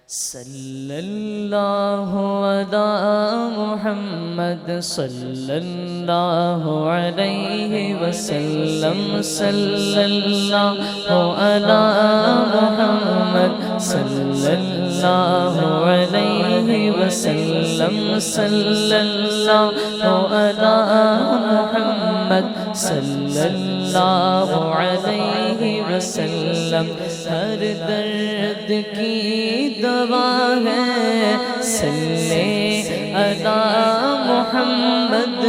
صلی اللہ علی محمد صلی اللہ علیہ وسلم صلی اللہ علی محمد صلی اللہ علیہ وسلم صلی اللہ علی محمد صلی اللہ علیہ وسلم ہر درد کی دوا ہے صلی علی محمد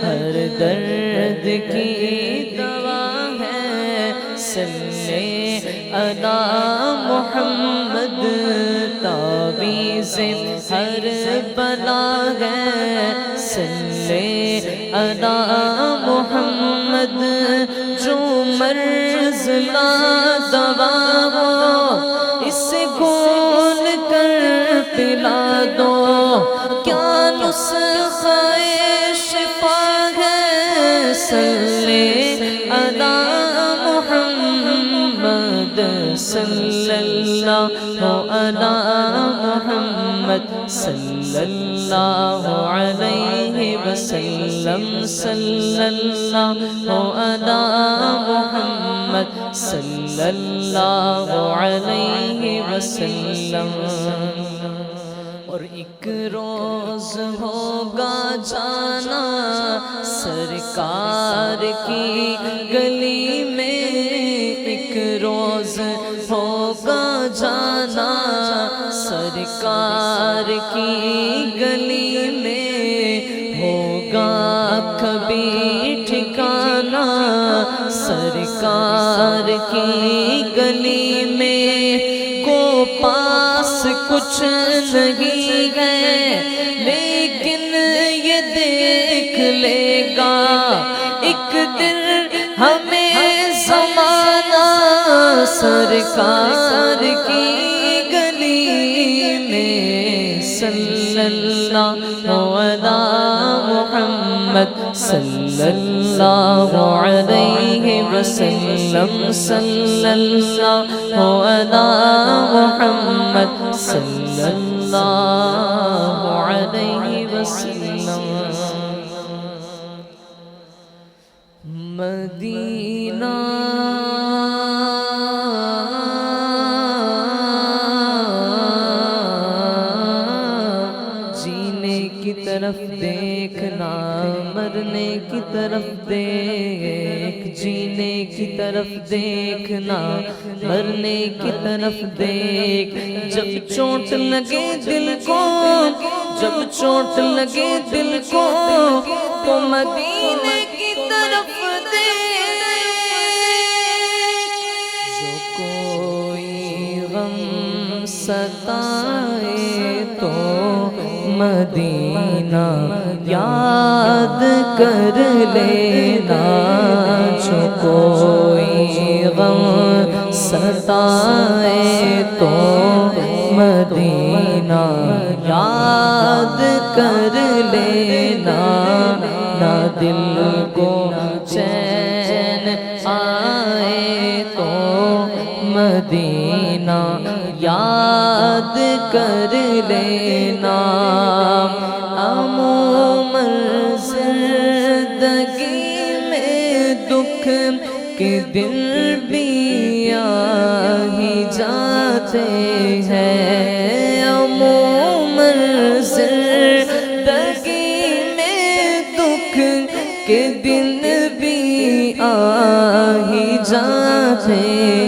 ہر درد کی دوا ہے صلی علی محمد تعویذ ہر بلا ہے صلی علی محمد جو مرض لا دوا ہو اسے گھول کر پلا دو کیا نسخہ شفا ہے صلی علی محمد صلی اللہ علی محمد صلی اللہ علیہ وسلم صلی اللہ علی محمد صلی اللہ علیہ وسلم اور ایک روز ہوگا جانا سرکار کی گلی میں ایک روز ہوگا جانا سرکار کی گلی میں ہوگا کبھی ٹھکانا سرکار کی گلی میں کو پاس کچھ نہیں ہے لیکن یہ دیکھ لے گا ایک دن ہمیں زمانہ سرکار کی گلی میں صلی اللہ علی محمد صلی اللہ علیہ وسلم صلی اللہ علی محمد صلی اللہ علیہ وسلم مدینہ جینے کی طرف دیکھنا مرنے کی طرف دیکھ جینے کی طرف دیکھنا مرنے کی طرف دیکھ جب چوٹ لگے دل کو جب چوٹ لگے دل کو تو مدینے کی طرف دیکھ جو کوئی غم ستائے تو مدینہ یاد کر لینا جو کوئی غم ستائے تو مدینہ یاد کر لینا نہ دل کو چین آئے تو مدینہ یاد کر لینا عموماً زندگی میں دکھ کے دن بھی آ ہی جاتے ہیں عموماً زندگی میں دکھ کے دن بھی آ ہی جاتے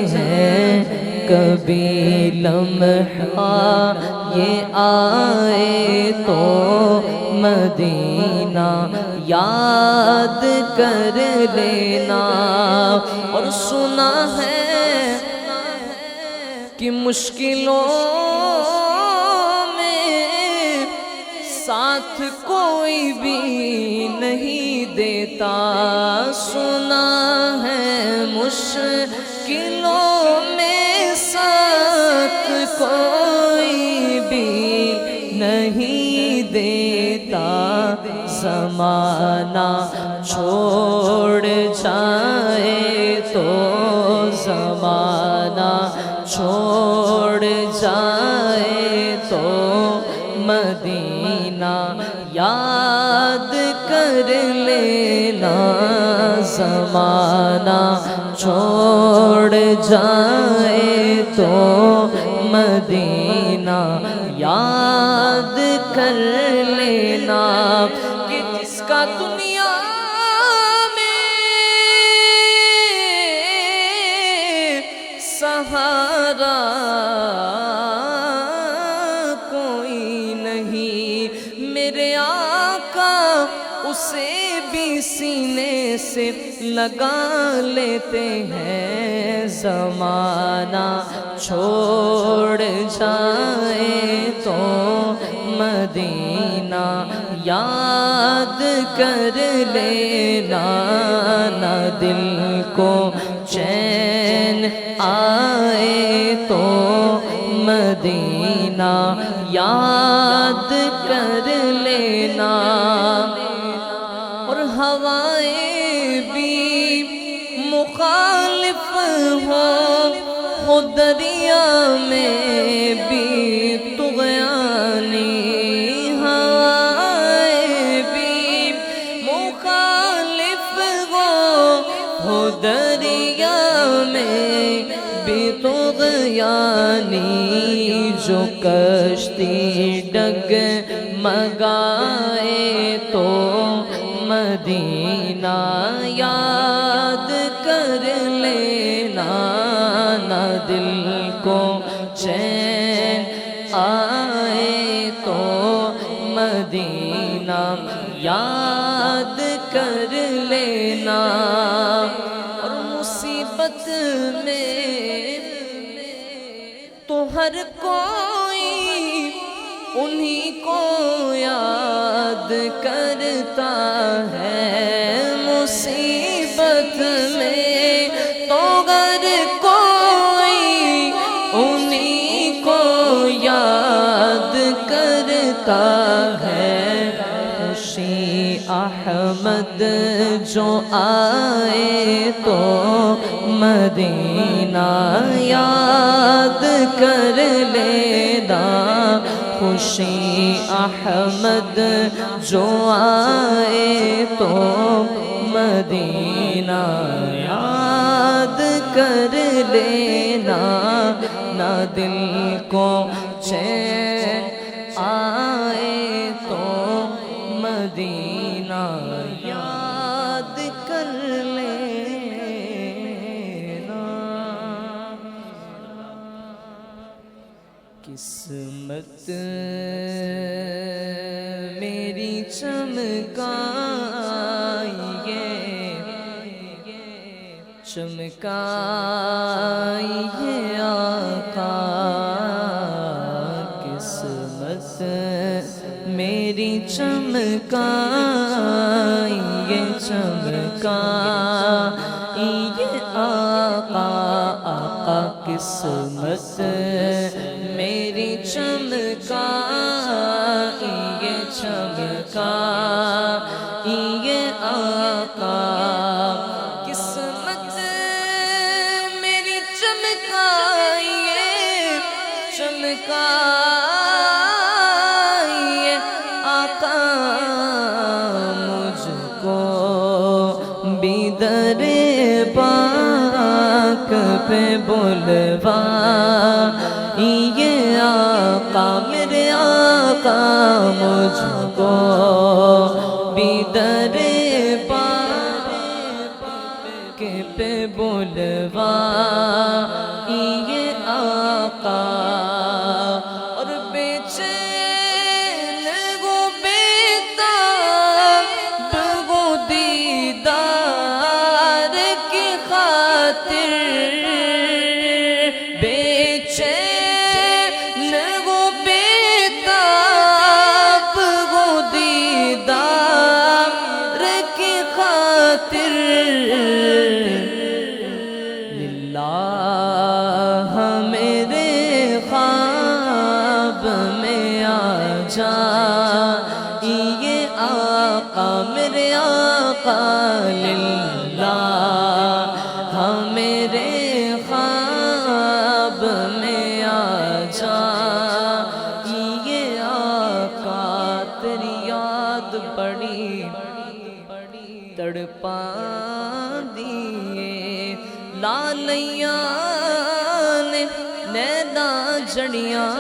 ہیں کبھی لمحہ یہ آئے تو مدینہ یاد کر لینا اور سنا ہے کہ مشکلوں میں ساتھ کوئی بھی نہیں دیتا سنا ہے مشکلوں میں ساتھ کوئی بھی نہیں دیتا زمانہ چھوڑ جائے تو زمانہ چھوڑ جائے جائے تو مدینہ یاد کر لینا، زمانہ چھوڑ جائے تو مدینہ یاد کر لینا، کہ جس کا دنیا میں سہارا کوئی نہیں، میرے آقا اسے بھی سینے سے لگا لیتے ہیں، زمانہ چھوڑ جائے تو مدینہ یاد کر لینا، نہ دل کو چین آئے تو مدینہ یاد کر لینا، اور ہوائیں بھی مخالف ہو دریا میں بھی طغیانی، ہوائیں بھی مخالف ہو دریا میں بھی طغیانی، جو کشتی ڈگ مگائے تو مدینہ یاد کر لینا، نہ دل کو چین آئے تو مدینہ یاد کر لینا، اور مصیبت میں تو ہر کوئی انہی کو یاد کرتا ہے، مصیبت میں تو ہر کوئی انہی کو یاد کرتا ہے، خوشی احمد جو آئے تو مدینہ یاد کر لینا، خوشی احمد جو آئے تو مدینہ یاد کر لینا، نہ دل کو چین آئے تو مدینہ یاد کر لینا۔ قسمت میری چمکائیے، چمکائیے آقا، قسمت میری چمکائیے، چمکائیے آقا، آقا قسمت میری چمکائیے، چمکائیے آقا، قسمت میری چمکائیے، چمکائیے آقا، مجھ کو بھی در پاک پہ بلوا، یہ آقا میرے آقا، مجھ کو بھی در پاک پہ بلوا، یہ آقا، اور بے چین گو بیتاب گو دیدار کی خاطر، بے چین گو بیتاب گو دیدار کی خاطر، للہ میرے خواب میں آ جا، یہ آقا میرے آقا، للہ میرے خواب میں آ جا، تڑپا دیے لالیاں نے نینا جڑیاں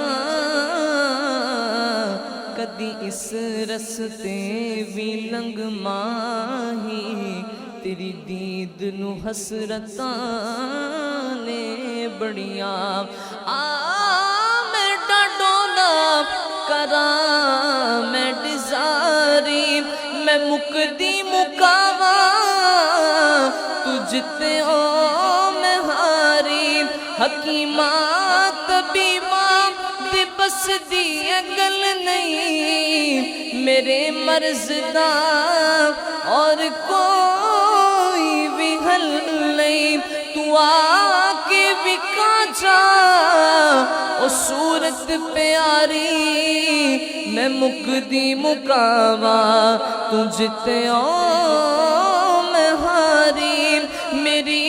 کدی اس رستے بھی لنگ ماہی تیری دید نو حسرتاں نے بڑیاں آ میں ڈاڈونا کراں میں ڈزاری میں مکدی مکاواں تجھتے او میں ہاری حکیماں طبیباں دی بس دی گل نہیں میرے مرض دا اور کوئی بھی حل نہیں تو آ کے وکا جا او صورت پیاری میں مکدی مکاواں تجھتے او میں ہاری میری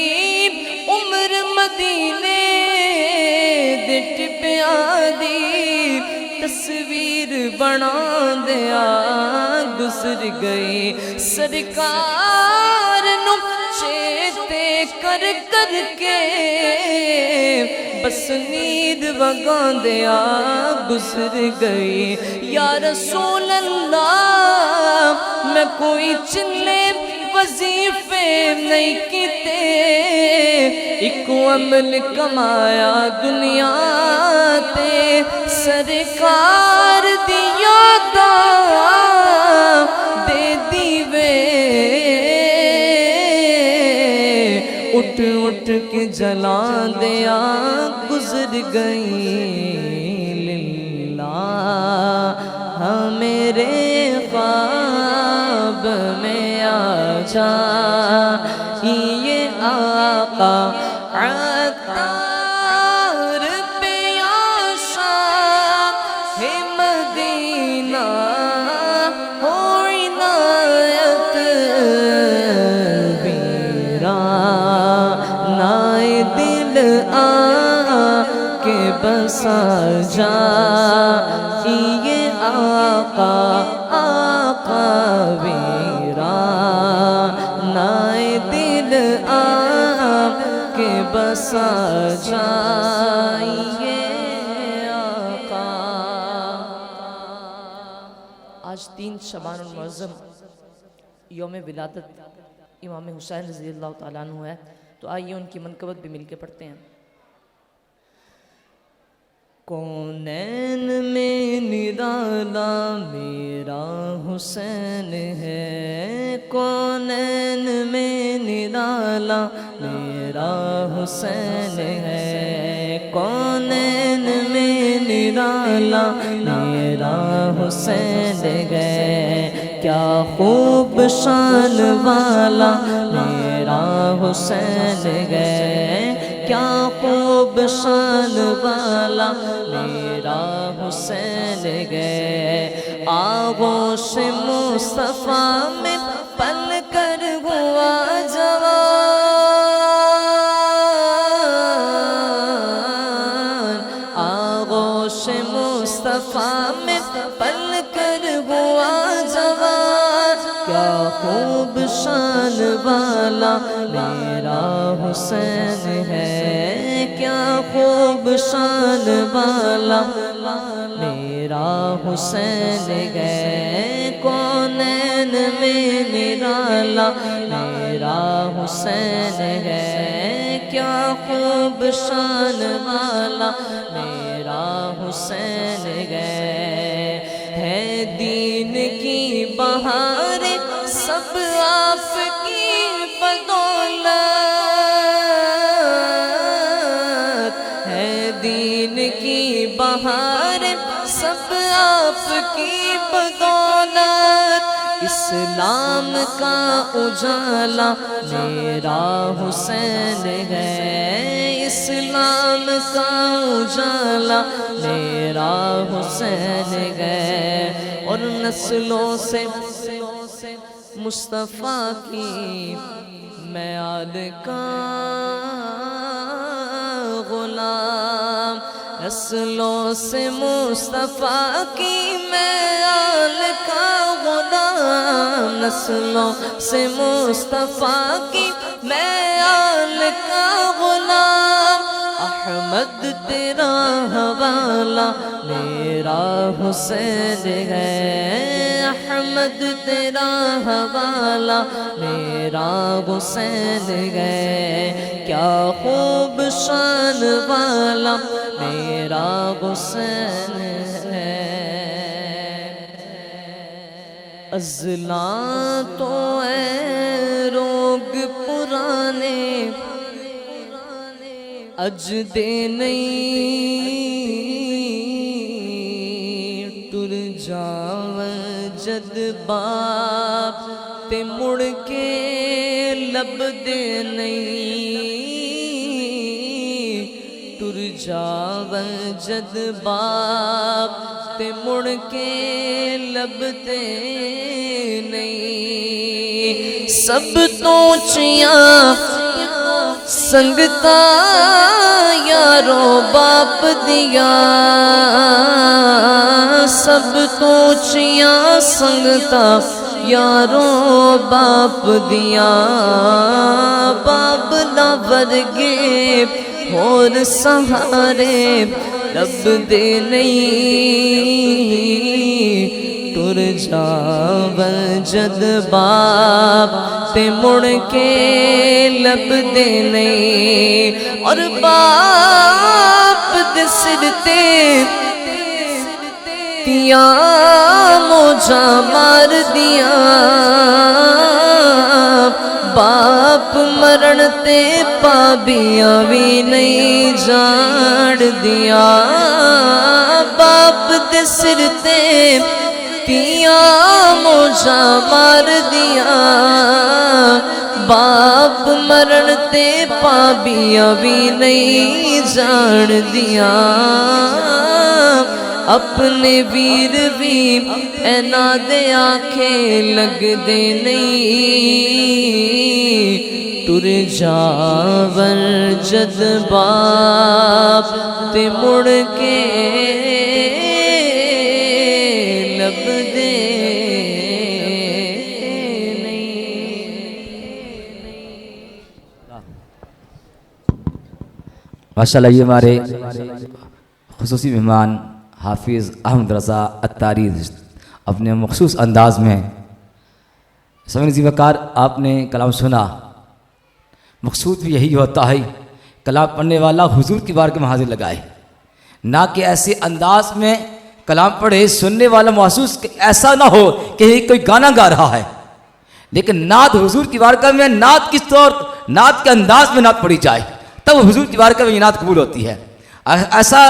عمر مدینے دے ٹپیاں دی تصویر بنا دیا گزر گئی سرکار نو چیتے کر کر کے بس نیند وگان دیا گزر گئی یا رسول اللہ میں کوئی چلے وظیفے نہیں کیتے ایک عمل کمایا دنیا تے سرکار دی یاداں دے دیوے اٹھ اٹھ کے جلان دیا گزر گئی للہ میرے خواب میں آ جا یہ آقا عطار پہ آشا ہے مدینہ ہو عنایت ویرا نائے دل آ کے بسا جا یہ آقا آقا ویرا نائے دل آ کے بسا جائیے آقا۔ آج 3 شعبان المعظم یوم ولادت امام حسین رضی اللہ تعالیٰ عنہ ہے، تو آئیے ان کی منقبت بھی مل کے پڑھتے ہیں۔ کونین میں نرالا میرا حسین ہے، کونین میں نرالا میرا حسین ہے، کونین میں نرالا میرا حسین ہے، کیا خوب شان والا میرا حسین ہے، کیا خوب شان والا میرا حسین گئے، آغوش مصطفیٰ میں پل کر ہوا جوان، آغوش مصطفیٰ میں پل کر ہوا جوان، کیا خوب شان والا میرا حسین ہے، کیا خوب شان والا میرا حسین ہے، کونین میں نرالا میرا حسین ہے، کیا خوب شان والا میرا حسین ہے دین کی بہار سب آپ کی بدولت، ہے دین کی بہار سب آپ کی بدولت، اسلام کا اجالا میرا حسین ہے، اسلام کا اجالا میرا حسین ہے، اور نسلوں سے مصطفیٰ کی میعاد کا غلام نسلوں سے مصطفیٰ کی میں آل کا غلام، نسلوں سے مصطفیٰ کی میں آل کا غلام، احمد تیرا حوالہ میرا حسین ہے، احمد تیرا حوالہ میرا حسین ہے، کیا خوب شان والا میرا حسین ہے۔ ازلاں تو اے روگ پرانے اج دے نہیں، ٹر جاون جد باپ تے مڑ کے لب دے نہیں، ٹر جاون جد باپ تے مڑ کے لب تے نہیں، سب تو اونچیاں سنگتا یارو باپ دیا، سب تو اونچیاں سنگتا یارو باپ دیا، باپ نہ ورگے اور سہارے رب دے نہیں، ٹر جاون جد باپ تے مڑ کے لب دے نہیں، اور باپ دے سر تے تیاں موجہ مار دیا، باپ مرن تے پابیاں بھی نہیں جاڑ دیا، باپ دے سر تے تیاں موجہ مار دیا، باپ مرن تے پابیاں بھی نہیں جاڑ دیا، اپنے ویر بھی اینا دے آنکھیں لگ دے نہیں، ٹر جاون جد باپ تے مڑ کے لب دے ماشاءاللہ۔ یہ ہمارے خصوصی مہمان حافظ احمد رضا اتاری اپنے مخصوص انداز میں، سمجھنے ذی وقار آپ نے کلام سنا، مقصود بھی یہی ہوتا ہے کلام پڑھنے والا حضور کی بارگاہ میں حاضر لگائے، نہ کہ ایسے انداز میں کلام پڑھے سننے والا محسوس ایسا نہ ہو کہ یہ کوئی گانا گا رہا ہے، لیکن نعت حضور کی بارگاہ میں نعت کس طور، نعت کے انداز میں نعت پڑھی جائے تب حضور کی بارگاہ میں یہ نعت قبول ہوتی ہے۔ ایسا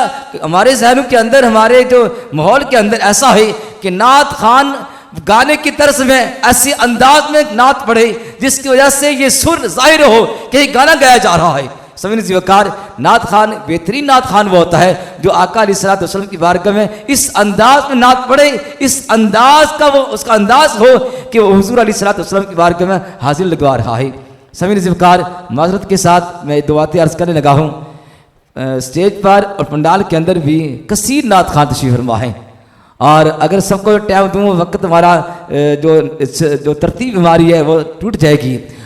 ہمارے ذہنوں کے اندر، ہمارے جو ماحول کے اندر ایسا ہے کہ نعت خان گانے کی طرز میں ایسے انداز میں نعت پڑھے جس کی وجہ سے یہ سر ظاہر ہو کہ یہ گانا گایا جا رہا ہے۔ سمجھنے ذی وقار نعت خان، بہترین نعت خان وہ ہوتا ہے جو آقا علیہ الصلوۃ والسلام کی بارگاہ میں اس انداز میں نعت پڑھے، اس انداز کا وہ اس کا انداز ہو کہ وہ حضور علیہ الصلوۃ والسلام کی بارگاہ میں حاضر لگوا رہا ہے۔ سمجھنے ذی وقار معذرت کے ساتھ میں دو باتیں عرض کرنے لگا ہوں، اسٹیج پر اور پنڈال کے اندر بھی کثیر نعت خان تشریف فرما ہیں، اور اگر سب کو ٹائم دوں وقت ہمارا جو ترتیب ہماری ہے وہ ٹوٹ جائے گی۔